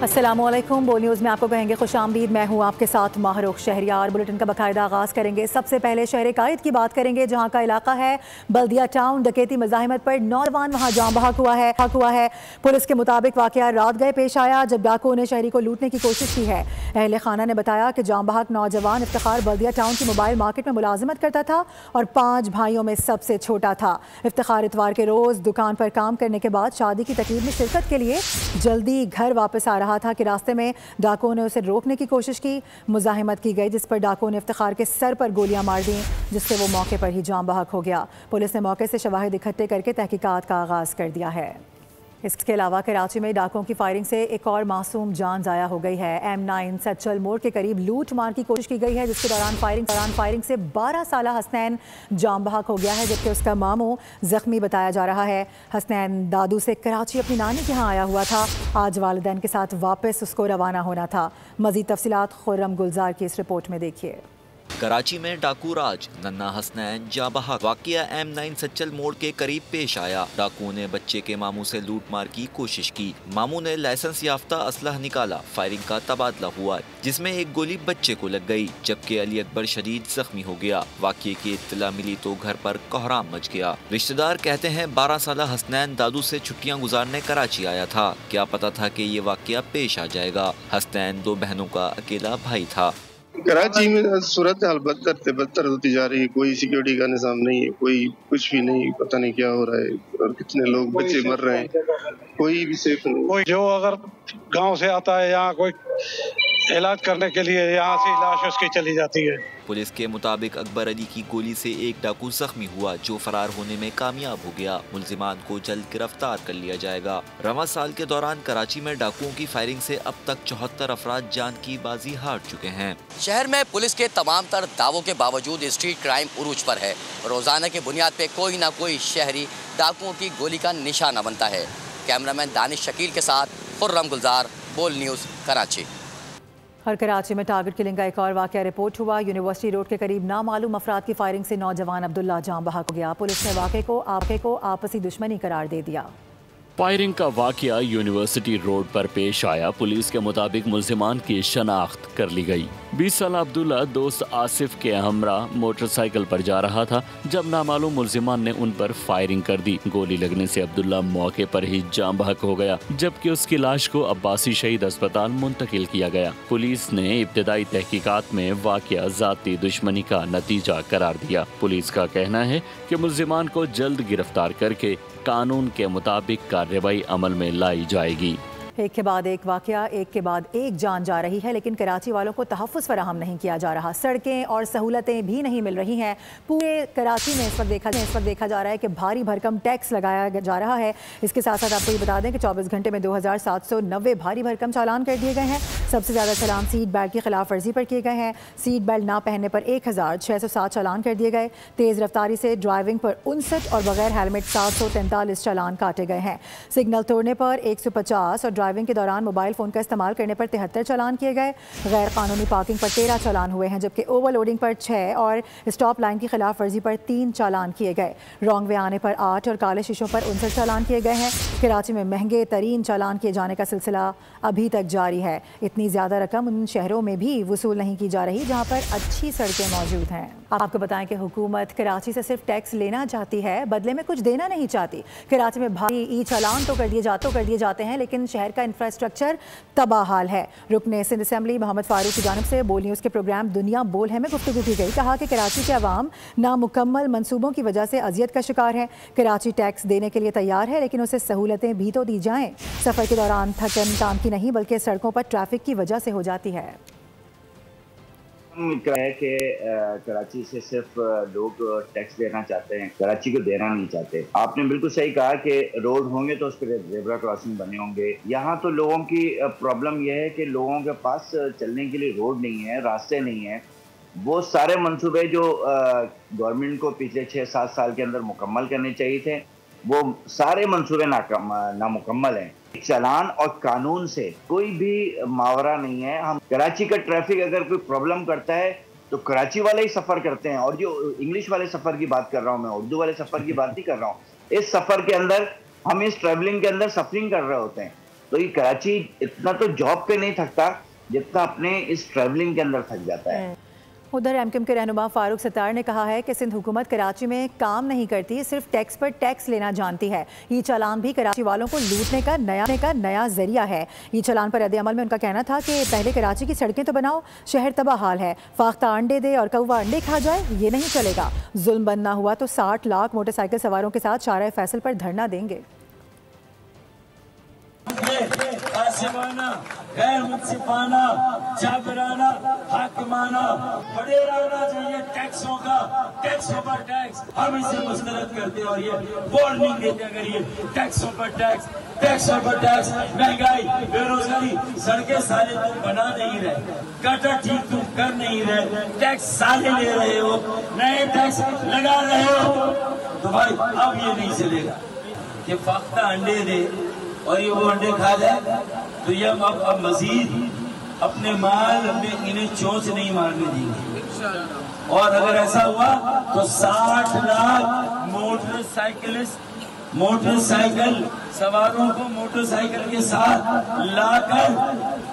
अस्सलामुअलैकुम। बोल न्यूज़ में आपको कहेंगे खुशामदीद। मैं हूँ आपके साथ माहरूख शहरियार। बुलेटिन का बाकायदा आगाज़ करेंगे। सबसे पहले शहर कायद की बात करेंगे, जहाँ का इलाका है बल्दिया टाउन। डकैती मज़ाहिमत पर नौजवान वहाँ जाम बहक हुआ है। पुलिस के मुताबिक वाक़या रात गए पेश आया जब डाकुओं ने शहरी को लूटने की कोशिश की है। अहले खाना ने बताया कि जाम बहक नौजवान इफ्तिखार बल्दिया टाउन की मोबाइल मार्केट में मुलाजिमत करता था और 5 भाइयों में सबसे छोटा था। इफ्तिखार इतवार के रोज़ दुकान पर काम करने के बाद शादी की तकरीब में शिरकत के लिए जल्दी घर वापस आ रहा था कि रास्ते में डाकुओं ने उसे रोकने की कोशिश की। मुज़ाहिमत की गई जिस पर डाकुओं ने इफ्तिखार के सर पर गोलियां मार दी, जिससे वो मौके पर ही जाम बहक हो गया। पुलिस ने मौके से शवाहिद इकट्ठे करके तहकीकात का आगाज़ कर दिया है। इसके अलावा कराची में डाकुओं की फायरिंग से एक और मासूम जान ज़ाया हो गई है। M9 सच्चल मोड़ के करीब लूट मार की कोशिश की गई है, जिसके दौरान फायरिंग से 12 साला हसनैन जाम बहक हो गया है, जबकि उसका मामू जख्मी बताया जा रहा है। हसनैन दादू से कराची अपनी नानी के यहाँ आया हुआ था। आज वालिदैन के साथ वापस उसको रवाना होना था। मज़ीद तफसीलात खुर्रम गुलजार की इस रिपोर्ट में देखिए। कराची में डाकू राज नन्ना हसनैन जाँ बहक वाक़या M9 सच्चल मोड़ के करीब पेश आया। डाकुओं ने बच्चे के मामू से लूट मार की कोशिश की। मामू ने लाइसेंस याफ्ता असलह निकाला। फायरिंग का तबादला हुआ, जिसमें एक गोली बच्चे को लग गई, जबकि अली अकबर शदीद जख्मी हो गया। वाक़ये की इत्तला मिली तो घर पर कोहराम मच गया। रिश्तेदार कहते हैं 12 साला हसनैन दादू से छुट्टियां गुजारने कराची आया था। क्या पता था कि ये वाक़या पेश आ जाएगा। हसनैन 2 बहनों का अकेला भाई था। कराची में सूरत हाल बदतर से बदतर होती जा रही है। कोई सिक्योरिटी का निज़ाम नहीं है, कोई कुछ भी नहीं, पता नहीं क्या हो रहा है और कितने लोग बच्चे मर रहे हैं, कोई भी सेफ नहीं। कोई जो अगर गांव से आता है यहाँ कोई इलाज करने के लिए, यहाँ से लाश उसकी चली जाती है। पुलिस के मुताबिक अकबर अली की गोली से एक डाकू जख्मी हुआ, जो फरार होने में कामयाब हो गया। मुल्जिमान को जल्द गिरफ्तार कर लिया जाएगा। रवां साल के दौरान कराची में डाकुओं की फायरिंग से अब तक 74 अफराद जान की बाजी हार चुके हैं। शहर में पुलिस के तमाम तर दावों के बावजूद स्ट्रीट क्राइम उरूज पर है। रोजाना की बुनियाद पे कोई ना कोई शहरी डाकुओं की गोली का निशाना बनता है। कैमरामैन दानिश शकील के साथ खुर्रम गुलजार, बोल न्यूज़, कराची। और कराची में टारगेट किलिंग का एक और वाक़या रिपोर्ट हुआ। यूनिवर्सिटी रोड के करीब नामालूम अफराद की फायरिंग से नौजवान अब्दुल्ला जाम बहक हो गया। पुलिस ने वाक़े को आपसी दुश्मनी करार दे दिया। फायरिंग का वाकया यूनिवर्सिटी रोड पर पेश आया। पुलिस के मुताबिक मुल्जिमान की शनाख्त कर ली गई। 20 साल अब्दुल्ला दोस्त आसिफ के हमरा मोटरसाइकिल पर जा रहा था जब नामालूम मुल्जिमान ने उन पर फायरिंग कर दी। गोली लगने से अब्दुल्ला मौके पर ही जाम बहक हो गया, जबकि उसकी लाश को अब्बासी शहीद अस्पताल मुंतकिल किया गया। पुलिस ने इब्तदाई तहकीकात में वाकया जाती दुश्मनी का नतीजा करार दिया। पुलिस का कहना है कि मुल्जिमान को जल्द गिरफ्तार करके कानून के मुताबिक कार्रवाई अमल में लाई जाएगी। एक के बाद एक वाकया, एक के बाद एक जान जा रही है, लेकिन कराची वालों को तहफ़्फ़ुज़ फराहम नहीं किया जा रहा। सड़कें और सहूलतें भी नहीं मिल रही हैं। पूरे कराची में इस वक्त देखा जा रहा है कि भारी भरकम टैक्स लगाया जा रहा है। इसके साथ साथ आपको ये बता दें कि 24 घंटे में 2790 भारी भरकम चालान कर दिए गए हैं। सबसे ज़्यादा चालान सीट बेल्ट की खिलाफ वर्जी पर किए गए हैं। सीट बेल्ट ना पहनने पर 1607 चालान कर दिए गए। तेज़ रफ्तारी से ड्राइविंग पर 59 और बगैर हेलमेट 743 चालान काटे गए हैं। सिग्नल तोड़ने पर 150 और ड्राइविंग के दौरान मोबाइल फ़ोन का इस्तेमाल करने पर 73 चालान किए गए। गैर कानूनी पार्किंग पर 13 चालान हुए हैं, जबकि ओवरलोडिंग पर 6 और स्टॉप लाइन की खिलाफ वर्जी पर 3 चालान किए गए। रॉन्ग वे आने पर 8 और काले शीशों पर 59 चालान किए गए हैं। कराची में महंगे तरीन चालान किए जाने का सिलसिला अभी तक जारी है। इतनी ज़्यादा रकम उन शहरों में भी वसूल नहीं की जा रही जहाँ पर अच्छी सड़कें मौजूद हैं। आपको बताएं कि हुकूमत कराची से सिर्फ टैक्स लेना चाहती है, बदले में कुछ देना नहीं चाहती। कराची में भारी ई चालान तो कर दिए जाते हैं, लेकिन शहर का इंफ्रास्ट्रक्चर तबाह हाल है। रुकने सिंध असेंबली मोहम्मद फारूक की जानिब से बोल न्यूज़ के प्रोग्राम दुनिया बोल है में गुफ्तगू की गई। कहा कि कराची के अवाम नामुकम्मल मनसूबों की वजह से अजियत का शिकार है। कराची टैक्स देने के लिए तैयार है, लेकिन उसे सहूलतें भी तो दी जाएं। सफ़र के दौरान थकन काम की नहीं, बल्कि सड़कों पर ट्रैफिक की वजह से हो जाती है। है कि कराची से सिर्फ लोग टैक्स देना चाहते हैं, कराची को देना नहीं चाहते। आपने बिल्कुल सही कहा कि रोड होंगे तो उस पर ज़ेब्रा क्रॉसिंग बने होंगे। यहाँ तो लोगों की प्रॉब्लम यह है कि लोगों के पास चलने के लिए रोड नहीं है, रास्ते नहीं है। वो सारे मंसूबे जो गवर्नमेंट को पिछले 6-7 साल के अंदर मुकम्मल करने चाहिए थे, वो सारे मंसूबे नामुकम्मल हैं। चालान और कानून से कोई भी मावरा नहीं है। हम कराची का ट्रैफिक अगर कोई प्रॉब्लम करता है तो कराची वाले ही सफ़र करते हैं। और जो इंग्लिश वाले सफ़र की बात कर रहा हूँ मैं, उर्दू वाले सफ़र की बात नहीं कर रहा हूँ। इस सफ़र के अंदर हम इस ट्रैवलिंग के अंदर सफरिंग कर रहे होते हैं। तो ये कराची इतना तो जॉब पे नहीं थकता जितना अपने इस ट्रैवलिंग के अंदर थक जाता है। उधर एमक्यूएम के रहनुमा फारूक सत्तार ने कहा है कि सिंध हुकूमत कराची में काम नहीं करती, सिर्फ टैक्स पर टैक्स लेना जानती है। ये चालान भी कराची वालों को लूटने का नया जरिया है। ये चालान पर रद्द अमल में उनका कहना था कि पहले कराची की सड़कें तो बनाओ, शहर तबाह हाल है। फाख्ता अंडे दे और कौवा अंडे खा जाए, ये नहीं चलेगा। जुल्म बंद ना हुआ तो 60 लाख मोटरसाइकिल सवारों के साथ शाहराह फैसल पर धरना देंगे। आसिमाना, गैर मुनसिफाना, जाबराना, हाकिमाना, बड़े रहना चाहिए टैक्सों का, टैक्सों पर टैक्स। हम इसे मुस्तरद करते हैं और ये वार्निंग देते हैं, अगर ये टैक्सों पर टैक्स, टैक्सों पर टैक्स, महंगाई, बेरोजगारी, सड़कें साले तुम बना नहीं रहे, गटर ठीक तुम कर नहीं रहे, टैक्स साले ले रहे हो, नए टैक्स लगा रहे हो, तो भाई अब ये नहीं चलेगा कि फाख्ता अंडे दे और ये वो अंडे खा जाए, तो ये हम अब मजीद अपने माल में इन्हें चोंच नहीं मारने देंगे। और अगर ऐसा हुआ तो 60 लाख मोटरसाइकिल सवारों को मोटरसाइकिल के साथ लाकर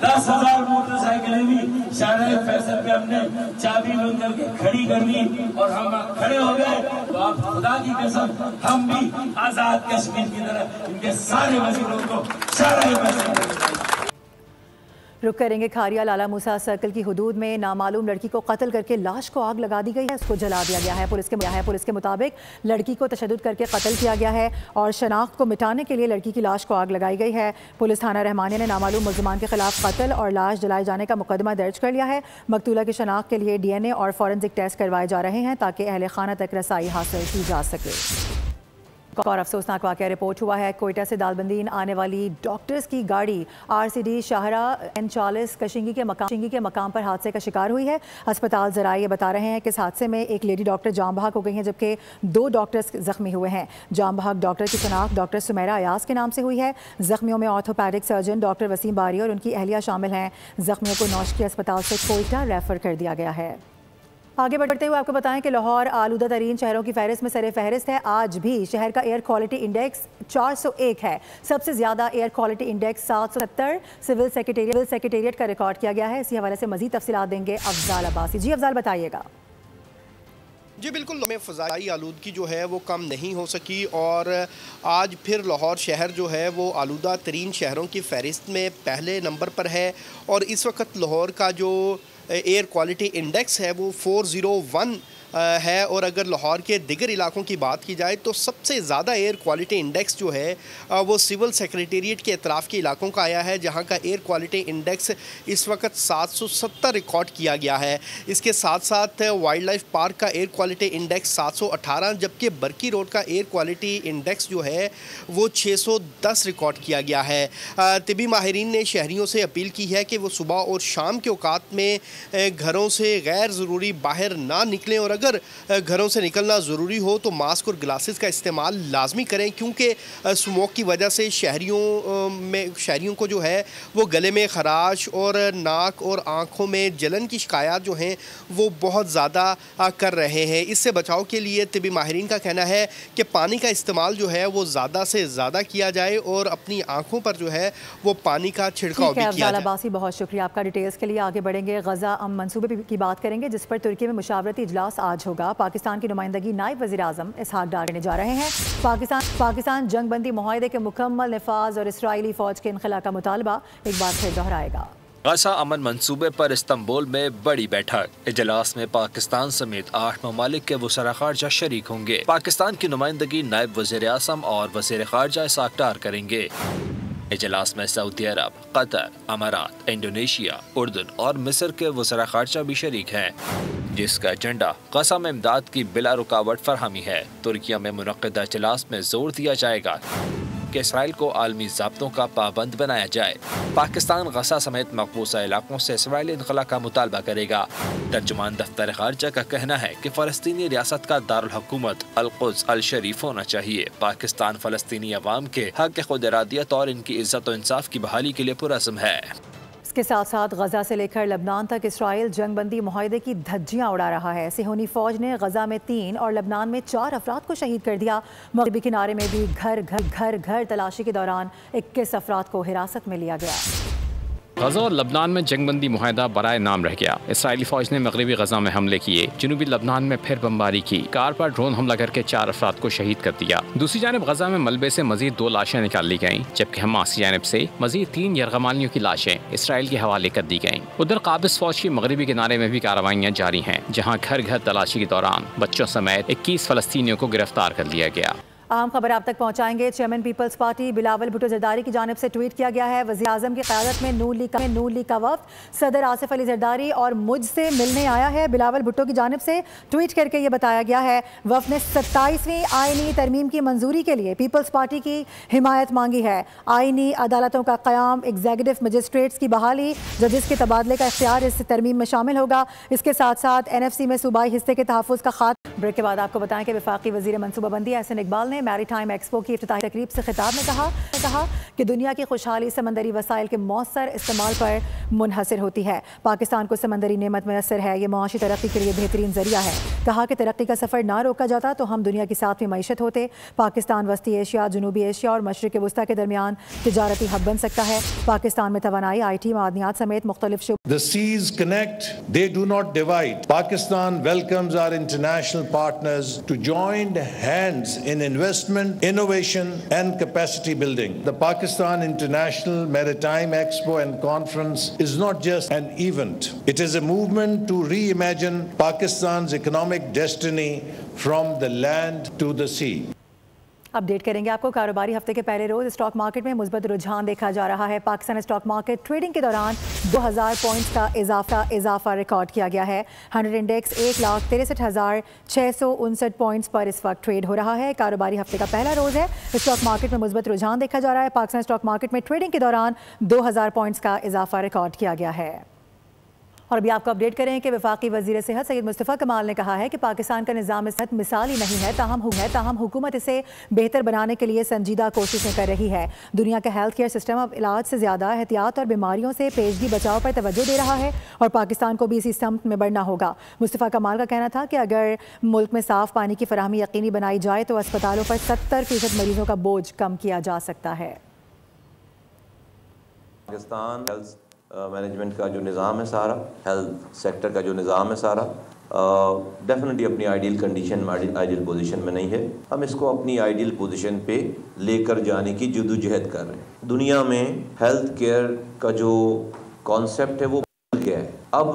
10,000 मोटरसाइकिलें भी शाहराह फैसल पे हमने चाबी बंद करके खड़ी कर दी और हम खड़े हो गए। तो आप खुदा की कसम हम भी आजाद कश्मीर की तरह इनके सारे वजीरों को शाहराह फैसल। रुक करेंगे खारिया लाला मूसा सर्कल की हुदूद में नामालूम लड़की को कत्ल करके लाश को आग लगा दी गई है, उसको जला दिया गया है। पुलिस के मुताबिक लड़की को तशद्दुद करके कत्ल किया गया है और शनाख्त को मिटाने के लिए लड़की की लाश को आग लगाई गई है। पुलिस थाना रहमानिया ने नामालूम मुल्ज़िमान के खिलाफ कत्ल और लाश जलाए जाने का मुकदमा दर्ज कर लिया है। मकतूला की शनाख्त के लिए DNA और फॉरेंसिक टेस्ट करवाए जा रहे हैं ताकि अहले खाना तक रसाई हासिल की जा सके। और अफसोसनाक वाक़या रिपोर्ट हुआ है, कोयटा से दालबंदीन आने वाली डॉक्टर्स की गाड़ी RCD शाहराह N40 कशिंगी के मकाम पर हादसे का शिकार हुई है। अस्पताल ज़राए ये बता रहे हैं कि इस हादसे में एक लेडी डॉक्टर जाम बहक हो गई हैं जबकि 2 डॉक्टर्स ज़ख्मी हुए हैं। जाम बहक डॉक्टर की शनाख्त डॉक्टर सुमेरा अयाज के नाम से हुई है। ज़ख्मियों में ऑर्थोपैडिक सर्जन डॉक्टर वसीम बारी और उनकी अहलिया शामिल हैं। ज़ख्मियों को नौशकी अस्पताल से कोयटा रेफर कर दिया गया है। आगे बढ़ते हुए आपको बताएं कि लाहौर आलूदा तरीन शहरों की फहरिस्त में सरे फहरिस्त है। आज भी शहर का एयर क्वालिटी इंडेक्स 401 है। सबसे ज़्यादा air quality index 770 civil secretariat का रिकॉर्ड किया गया है। इसी हवाले से मज़ीद तफसीलात देंगे अफजाल अब्बासी। जी अफजाल, बताइएगा। जी बिल्कुल, में फ़ज़ाई आलूदगी जो है वो कम नहीं हो सकी और आज फिर लाहौर शहर जो है वो आलूदा तरीन शहरों की फहरिस्त में पहले नंबर पर है और इस वक्त लाहौर का जो एयर क्वालिटी इंडेक्स है वो 401 है। और अगर लाहौर के दिगर इलाकों की बात की जाए तो सबसे ज़्यादा एयर क्वालिटी इंडेक्स जो है वो सिविल सेक्रेटेरिएट के अतराफ़ के इलाकों का आया है, जहां का एयर क्वालिटी इंडेक्स इस वक्त 770 रिकॉर्ड किया गया है। इसके साथ साथ वाइल्ड लाइफ पार्क का एयर क्वालिटी इंडेक्स 718, जबकि बरकी रोड का एयर क्वालिटी इंडेक्स जो है वो 610 रिकॉर्ड किया गया है। तिबी माहिरीन ने शहरियों से अपील की है कि वो सुबह और शाम के औकात में घरों से गैर ज़रूरी बाहर ना निकलें और अगर घरों से निकलना ज़रूरी हो तो मास्क और ग्लासेस का इस्तेमाल लाजमी करें, क्योंकि स्मोक की वजह से शहरियों को जो है वो गले में खराश और नाक और आँखों में जलन की शिकायत जो हैं वो बहुत ज़्यादा कर रहे हैं। इससे बचाव के लिए तिबी माहिरीन का कहना है कि पानी का इस्तेमाल जो है वो ज़्यादा से ज़्यादा किया जाए और अपनी आँखों पर जो है वो पानी का छिड़काव भी किया जाए। अब्बासी, बहुत शुक्रिया आपका। डिटेल्स के लिए आगे बढ़ेंगे। गजा अमन मंसूबे की बात करेंगे जिस पर तुर्की में मुशावरती इजलास आज होगा। पाकिस्तान की नुमाइंदगी नायब वज़ीर आज़म इसहाक डार करने जा रहे हैं। पाकिस्तान जंगबंदी मुआहदे के मुकम्मल निफाज और इसराइली फ़ौज के इनखला का मुतालबा एक बार फिर दोहराएगा। गजा अमन मंसूबे पर इस्तांबुल में बड़ी बैठक। इजलास में पाकिस्तान समेत 8 ममालिक के वज़ीर ख़ारजा शरीक होंगे। पाकिस्तान की नुमाइंदगी नायब वज़ीर आज़म और वज़ीर ख़ारजा इसहाक डार करेंगे। इजलास में सऊदी अरब, कतर, अमारात, इंडोनेशिया, उर्दन और मिस्र के वज़ीर ख़ारजा भी शरीक हैं, जिसका एजेंडा गजा में इमदाद की बिला रुकावट फरहमी है। तुर्किया में मुनक़्क़िदा इजलास में जोर दिया जाएगा कि इसराइल को आलमी ज़ाब्तों का पाबंद बनाया जाए। पाकिस्तान गजा समेत मकबूजा इलाकों से इसराइली इनखला का मुतालबा करेगा। तर्जुमान दफ्तर ख़ारजा का कहना है कि फ़लस्तीनी रियासत का दारुल हुकूमत अल-कुद्स अल-शरीफ होना चाहिए। पाकिस्तान फ़लस्तीनी अवाम के हक़ खुद इरादियत और इनकी इज़्ज़त और इंसाफ की बहाली के लिए पुरअज़्म है। इसके साथ साथ गजा से लेकर लबनान तक इसराइल जंगबंदी मुआहदे की धज्जियां उड़ा रहा है। सिहोनी फौज ने गजा में 3 और लबनान में 4 अफराद को शहीद कर दिया। मगरबी किनारे में भी घर घर तलाशी के दौरान 21 अफराद को हिरासत में लिया गया। गजा और लबनान में जंगबंदी मुआहदा बराए नाम रह गया। इसराइली फौज ने मगरबी गजा में हमले किए, जनूबी लबनान में फिर बमबारी की, कार पर ड्रोन हमला करके 4 अफराद को शहीद कर दिया। दूसरी जानब गजा में मलबे से मजीद 2 लाशें निकाल ली गयीं, जबकि हमास की जानब से मजीद 3 यरगमालियों की लाशें इसराइल के हवाले कर दी गयीं। उधर काबिज फौज की मगरबी किनारे में भी कार्रवाइयाँ जारी हैं, जहाँ घर घर तलाशी के दौरान बच्चों समेत 21 फलस्तीनियों को गिरफ्तार कर लिया गया। अहम खबर आप तक पहुंचाएंगे। Chairman people's party Bilawal Bhutto Zardari की जानिब से ट्वीट किया गया है। वज़ीर आज़म की क़यादत में नून लीग का वफ़द सदर आसिफ अली जरदारी और मुझसे मिलने आया है। बिलावल भुट्टो की जानिब से ट्वीट करके ये बताया गया है, वफ़द ने 27वीं आइनी तरमीम की मंजूरी के लिए पीपल्स पार्टी की हिमायत मांगी है। आइनी अदालतों का क़याम, एग्जीक्यूटिव मजिस्ट्रेट्स की बहाली, जजेस के तबादले का इख्तियार इस तरमीम में शामिल होगा। इसके साथ साथ NFC में सूबाई हिस्से के तहफ़्फ़ुज़ का खात्मा। ब्रेक के बाद आपको बताएं कि वफाकी वज़ीर मनसूबाबंदी एहसन इकबाल ने मैरीटाइम एक्सपो की इफ्तिताही तकरीब से खिताब में कहा कि दुनिया की खुशहाली समंदरी वसाइल के मौसर इस्तेमाल पर मुनहसर होती है। पाकिस्तान को समंदरी नेमत मैसर है, ये मुआशी तरक्की के लिए बेहतरीन जरिया है। कहा कि तरक्की का सफ़र ना रोका जाता तो हम दुनिया की 7वीं मईशत होते। पाकिस्तान वस्ती एशिया, जनूबी एशिया और मशरिक़ वस्ता के दरमियान तिजारती हब बन सकता है। पाकिस्तान में तवानाई, IT, मादनियात समेत मुख्तलिफ The seas connect, they do not divide. Pakistan welcomes our international partners to join hands in investment, innovation and capacity building. The Pakistan International Maritime Expo and Conference is not just an event. It is a movement to reimagine Pakistan's economic destiny from the land to the sea. Update करेंगे आपको। कारोबारी हफ्ते के पहले रोज stock market में मुस्बत रुझान देखा जा रहा है। पाकिस्तान स्टॉक मार्केट ट्रेडिंग के दौरान 2000 पॉइंट्स का इजाफा रिकॉर्ड किया गया है। 100 इंडेक्स 1,63,659 पॉइंट्स पर इस वक्त ट्रेड हो रहा है। कारोबारी हफ्ते का पहला रोज है। स्टॉक मार्केट में मुस्बत रुझान देखा जा रहा है। पाकिस्तान स्टॉक मार्केट में ट्रेडिंग के दौरान 2000 पॉइंट्स का इजाफा रिकॉर्ड किया गया है। और अभी आपको अपडेट करें कि वफाकी वज़ीर सेहत सैयद मुस्तफ़ा कमाल ने कहा है कि पाकिस्तान का निज़ाम सेहत मिसाली नहीं है, ताहम हुकूमत इसे बेहतर बनाने के लिए संजीदा कोशिशें कर रही है। दुनिया का हेल्थ केयर सिस्टम अब इलाज से ज़्यादा एहतियात और बीमारियों से पेशगी बचाव पर तवज्जो दे रहा है और पाकिस्तान को भी इसी समत में बढ़ना होगा। मुस्तफ़ा कमाल का कहना था कि अगर मुल्क में साफ़ पानी की फराहमी यकीनी बनाई जाए तो अस्पतालों पर 70% मरीजों का बोझ कम किया जा सकता है। पाकिस्तान हेल्थ मैनेजमेंट का जो निज़ाम है सारा, हेल्थ सेक्टर का जो निज़ाम है सारा, डेफिनेटली अपनी आइडियल कंडीशन में, आइडियल पोजीशन में नहीं है। हम इसको अपनी आइडियल पोजीशन पे लेकर जाने की जद्दोजहद कर रहे हैं। दुनिया में हेल्थ केयर का जो कॉन्सेप्ट है वो बदल गया है। अब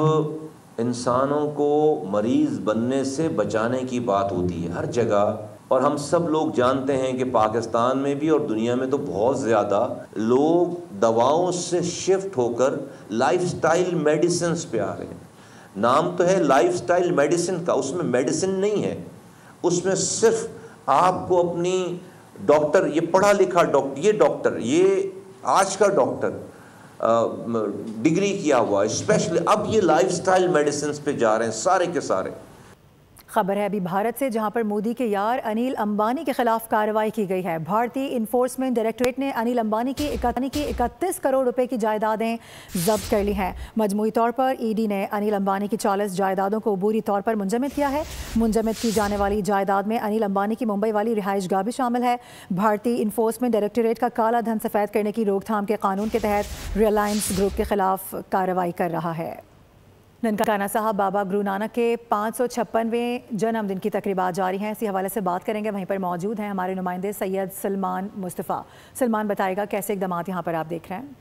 इंसानों को मरीज़ बनने से बचाने की बात होती है हर जगह। और हम सब लोग जानते हैं कि पाकिस्तान में भी और दुनिया में तो बहुत ज़्यादा लोग दवाओं से शिफ्ट होकर लाइफस्टाइल मेडिसिन पे आ रहे हैं। नाम तो है लाइफस्टाइल मेडिसिन का, उसमें मेडिसिन नहीं है, उसमें सिर्फ आपको अपनी डॉक्टर, ये पढ़ा लिखा डॉक्टर, ये आज का डॉक्टर डिग्री किया हुआ है स्पेशली, अब ये लाइफस्टाइल मेडिसिन पे जा रहे हैं सारे के सारे। खबर है अभी भारत से, जहां पर मोदी के यार अनिल अंबानी के खिलाफ कार्रवाई की गई है। भारतीय इन्फोर्समेंट डायरेक्टोरेट ने अनिल अंबानी की 31 करोड़ रुपए की जायदादें जब्त कर ली हैं। मजमूई तौर पर ईडी ने अनिल अंबानी की 40 जायदादों को अबूरी तौर पर मुंजमद किया है। मुंजमद की जाने वाली जायदाद में अनिल अंबानी की मुंबई वाली रिहाइश गाह भी शामिल है। भारतीय इन्फोर्समेंट डायरेक्टोरेट का काला धन सफेद करने की रोकथाम के कानून के तहत रिलायंस ग्रुप के खिलाफ कार्रवाई कर रहा है। ननकाना साहब बाबा गुरु नानक के 556वें जन्मदिन की तकरीबात जारी हैं। इसी हवाले से बात करेंगे। वहीं पर मौजूद हैं हमारे नुमाइंदे सैयद सलमान मुस्तफ़ा। सलमान बताएगा कैसे इक़दाम यहाँ पर आप देख रहे हैं।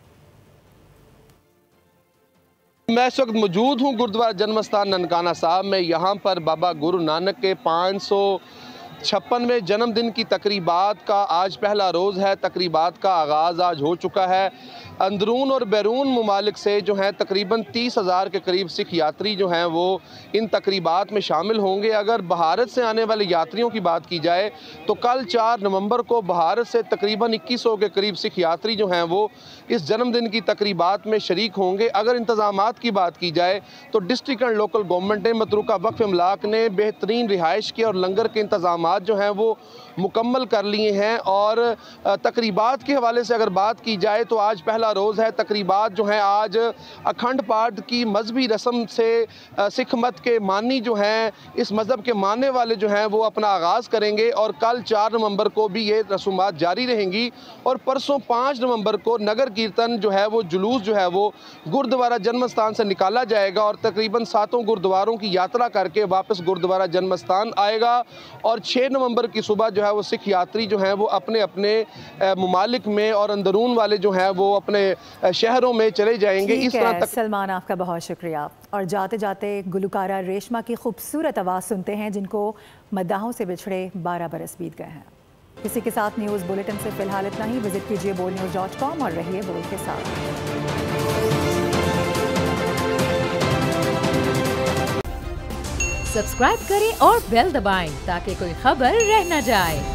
मैं इस वक्त मौजूद हूँ गुरुद्वारा जन्मस्थान ननकाना साहब में। यहाँ पर बाबा गुरु नानक के 556वें जन्मदिन की तकरीबात का आज पहला रोज़ है। तकरीबात का आगाज़ आज हो चुका है। अंदरून और बैरून ममालिक से जो हैं तकरीबन 30,000 के करीब सिख यात्री जो हैं वो इन तकरीबात में शामिल होंगे। अगर भारत से आने वाले यात्रियों की बात की जाए तो कल 4 नवंबर को भारत से तकरीबन 2100 के करीब सिख यात्री जो हैं वो इस जन्मदिन की तकरीबात में शरीक होंगे। अगर इंतज़ामात की बात की जाए तो डिस्ट्रिक्ट एंड लोकल गवर्नमेंट ने, मतरूका वक्फ इमलाक ने बेहतरीन रिहाइश के और लंगर के इंतज़ामात जो हैं वो मुकम्मल कर लिए हैं। और तकरीबात के हवाले से अगर बात की जाए तो आज पहला पहला रोज़ है। तकरीबात जो हैं आज अखंड पाठ की मजहबी रस्म से सिख मत के मानी जो हैं, इस मज़हब के मानने वाले जो हैं वो अपना आगाज़ करेंगे और कल 4 नवंबर को भी ये रसूमात जारी रहेंगी और परसों 5 नवंबर को नगर कीर्तन जो है वो जुलूस जो है वो गुरुद्वारा जन्म स्थान से निकाला जाएगा और तकरीबन 7 गुरुद्वारों की यात्रा करके वापस गुरुद्वारा जन्म स्थान आएगा और 6 नवंबर की सुबह जो है वो सिख यात्री जो हैं वो अपने अपने मुमालिक में और अंदरून वाले जो हैं वो अपने शहरों में चले जाएंगे। इस तरह तक सलमान, आपका बहुत शुक्रिया। और जाते जाते गुलकारा रेशमा की खूबसूरत आवाज़ सुनते हैं जिनको मद्दाहों से बिछड़े 12 बरस बीत गए हैं। इसी के साथ न्यूज़ बुलेटिन से फिलहाल इतना ही। विजिट कीजिए boldnews.com और रहिए बोल्ड के साथ। सब्सक्राइब करें और बेल दबाएं ताकि कोई खबर रह न जाए।